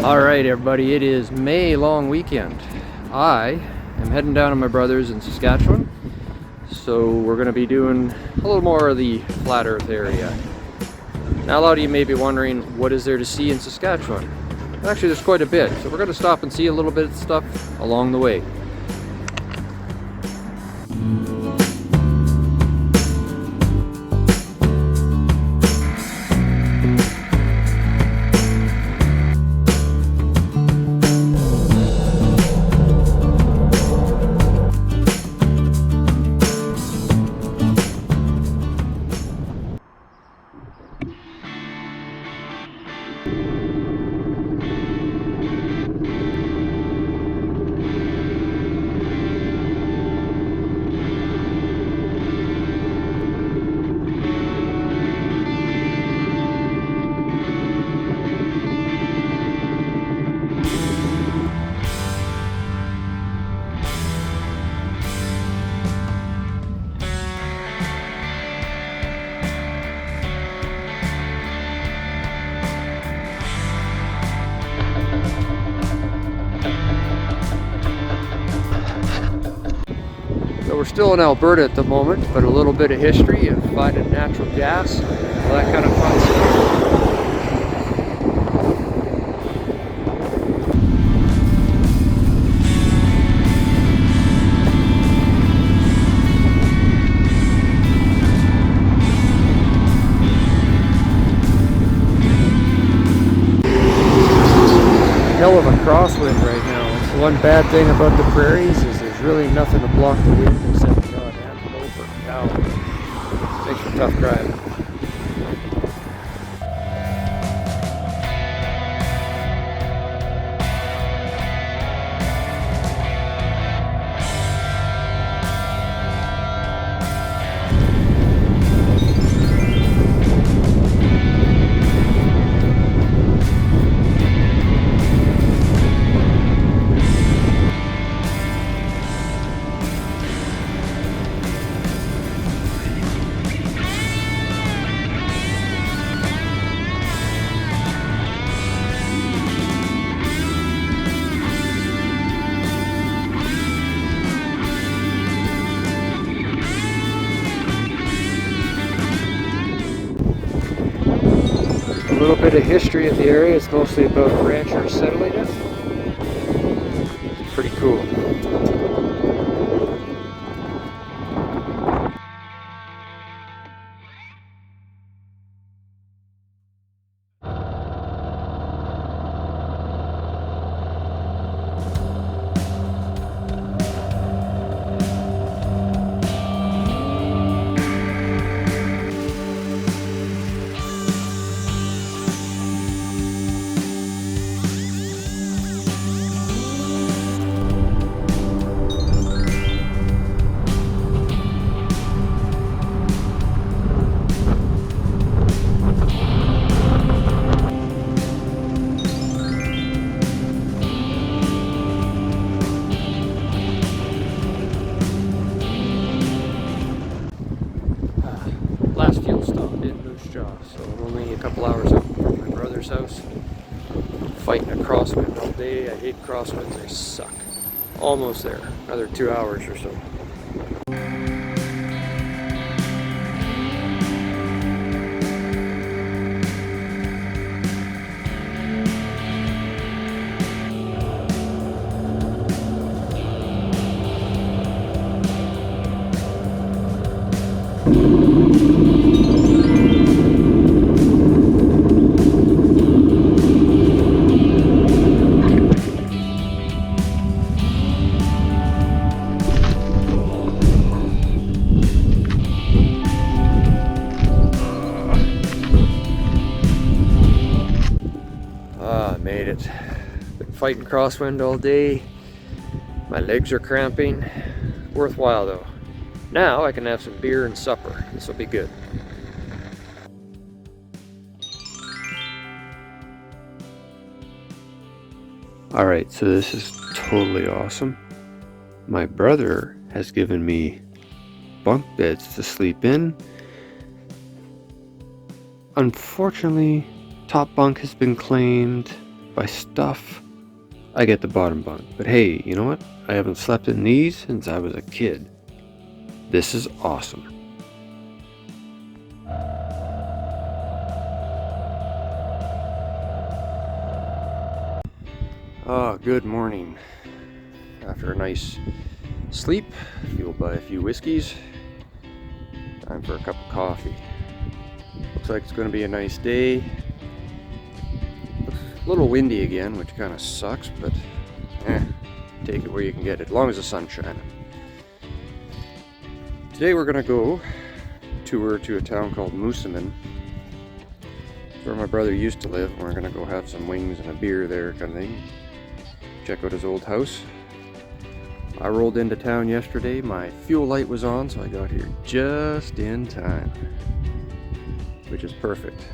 Alright everybody, it is May long weekend. I am heading down to my brother's in Saskatchewan, so we're going to be doing a little more of the flat earth area. Now a lot of you may be wondering, what is there to see in Saskatchewan? Actually there's quite a bit, so we're going to stop and see a little bit of stuff along the way. So we're still in Alberta at the moment, but a little bit of history of finding natural gas, all that kind of fun stuff. Hell of a crosswind right now. The one bad thing about the prairies is there's really nothing to block the wind except God, antelope or cow. Makes for tough driving. A little bit of history of the area. It's mostly about ranchers settling it. It's pretty cool. Last fuel stop in Moose Jaw, so I'm only a couple hours out from my brother's house. Fighting a crosswind all day. I hate crosswinds, they suck. Almost there, another 2 hours or so. Made it. Been fighting crosswind all day. My legs are cramping. Worthwhile though. Now I can have some beer and supper. This will be good. Alright, so this is totally awesome. My brother has given me bunk beds to sleep in. Unfortunately, top bunk has been claimed I stuff, I get the bottom bunk. But hey, you know what? I haven't slept in these since I was a kid. This is awesome. Good morning. After a nice sleep, fueled by a few whiskeys, time for a cup of coffee. Looks like it's going to be a nice day. Looks a little windy again, which kind of sucks, but take it where you can get it, as long as the sun's shining. Today we're going to go tour to a town called Moosomin, where my brother used to live. We're going to go have some wings and a beer there, kind of thing. Check out his old house. I rolled into town yesterday. My fuel light was on, so I got here just in time, which is perfect.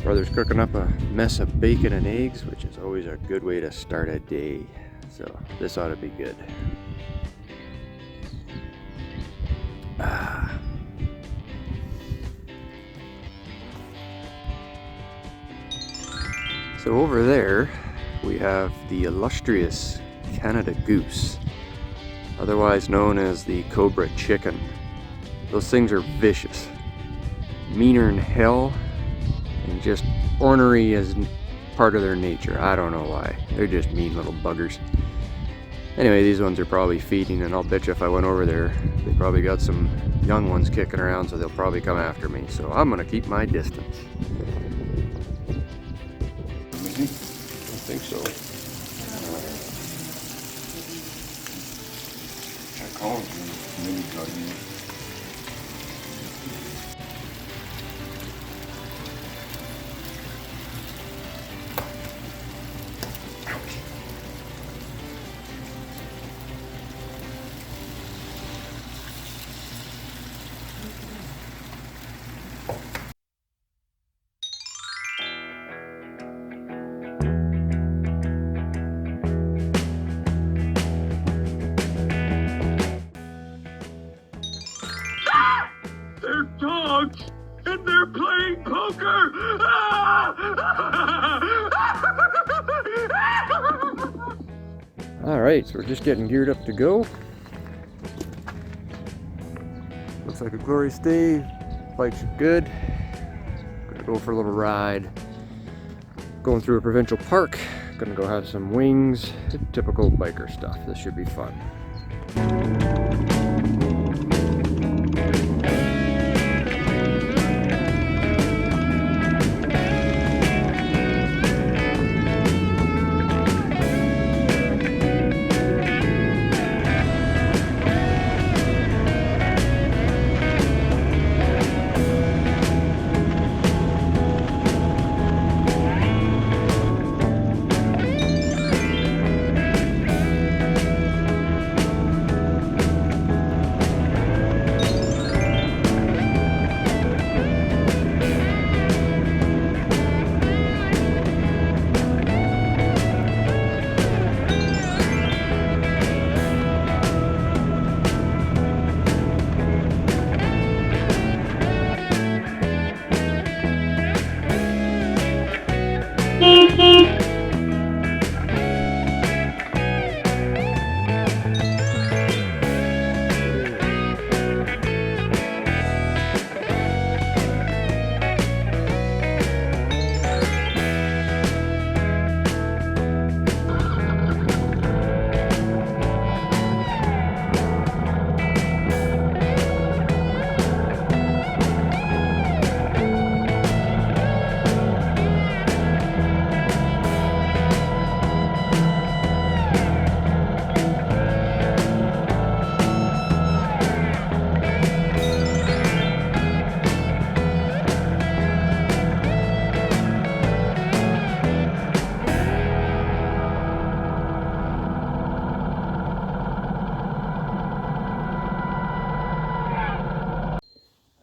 Brother's cooking up a mess of bacon and eggs, which is always a good way to start a day. So this ought to be good. So over there we have the illustrious Canada goose, otherwise known as the cobra chicken. Those things are vicious, meaner than hell, and just ornery as part of their nature. I don't know why. They're just mean little buggers. Anyway, these ones are probably feeding, and I'll bet you if I went over there, they probably got some young ones kicking around, so they'll probably come after me. So I'm gonna keep my distance. I think so. I call it mini garden. They're dogs, and they're playing poker! Alright, so we're just getting geared up to go. Looks like a glorious day. Bikes are good. Gonna go for a little ride. Going through a provincial park. Gonna go have some wings. Typical biker stuff. This should be fun.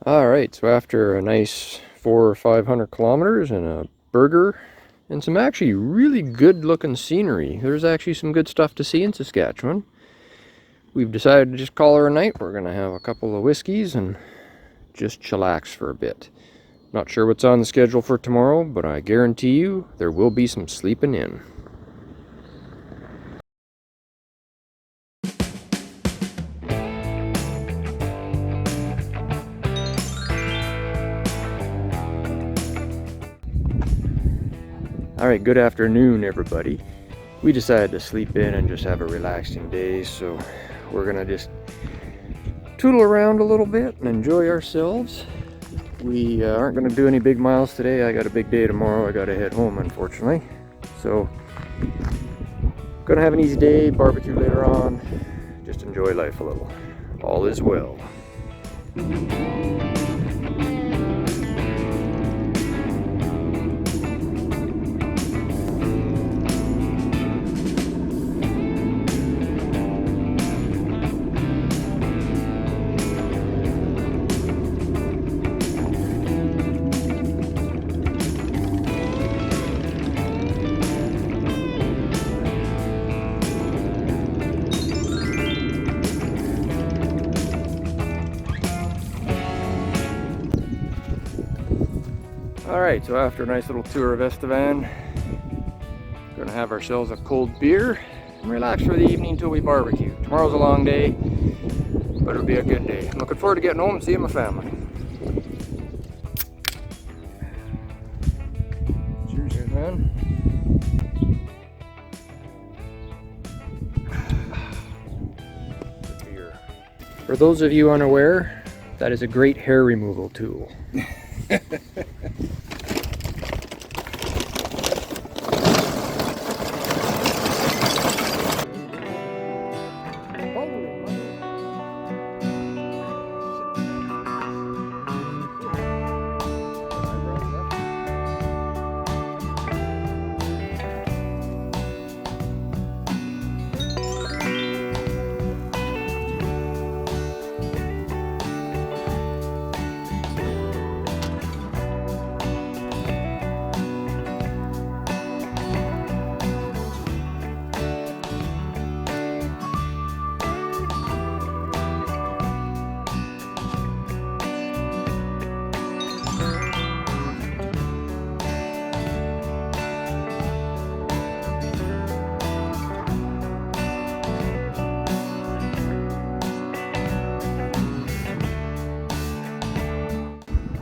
Alright, so after a nice 400 or 500 kilometers and a burger and some actually really good looking scenery, there's actually some good stuff to see in Saskatchewan. We've decided to just call her a night. We're going to have a couple of whiskeys and just chillax for a bit. Not sure what's on the schedule for tomorrow, but I guarantee you there will be some sleeping in. Alright, good afternoon everybody. We decided to sleep in and just have a relaxing day, so we're gonna just tootle around a little bit and enjoy ourselves. We aren't going to do any big miles today. I got a big day tomorrow. I got to head home, unfortunately. So, going to have an easy day, barbecue later on. Just enjoy life a little. All is well. Alright, so after a nice little tour of Estevan, gonna have ourselves a cold beer and relax for the evening until we barbecue. Tomorrow's a long day, but it'll be a good day. I'm looking forward to getting home and seeing my family. Cheers, man. Good beer. For those of you unaware, that is a great hair removal tool.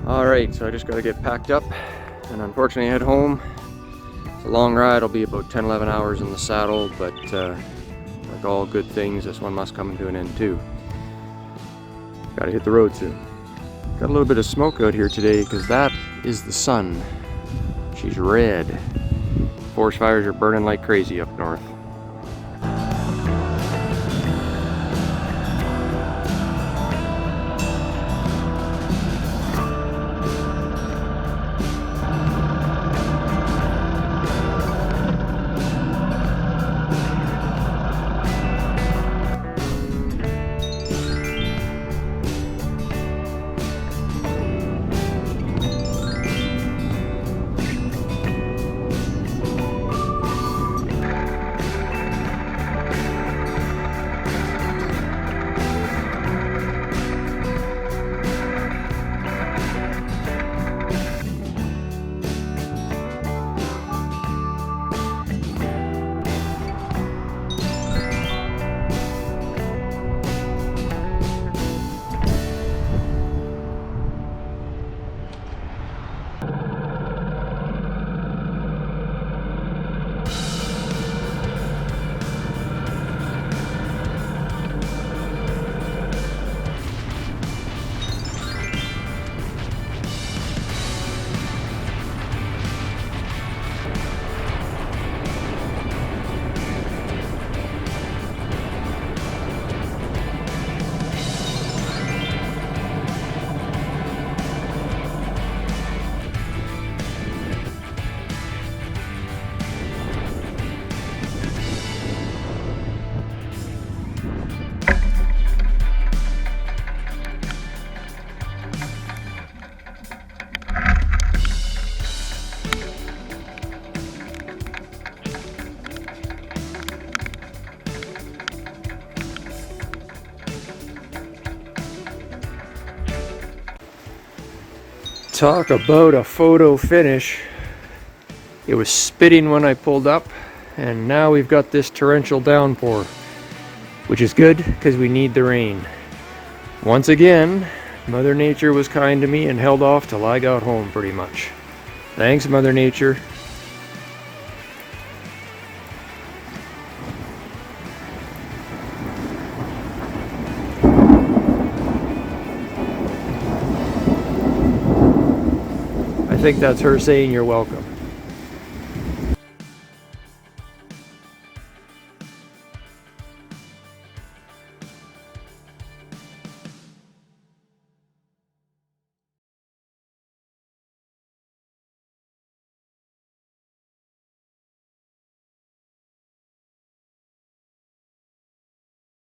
Alright, so I just got to get packed up and unfortunately head home. It's a long ride, it'll be about 10-11 hours in the saddle, but like all good things, this one must come to an end too. Gotta hit the road soon. Got a little bit of smoke out here today because that is the sun. She's red. Forest fires are burning like crazy up north. Talk about a photo finish. It was spitting when I pulled up, and now we've got this torrential downpour, which is good because we need the rain. Once again, Mother Nature was kind to me and held off till I got home pretty much. Thanks, Mother Nature. I think that's her saying you're welcome.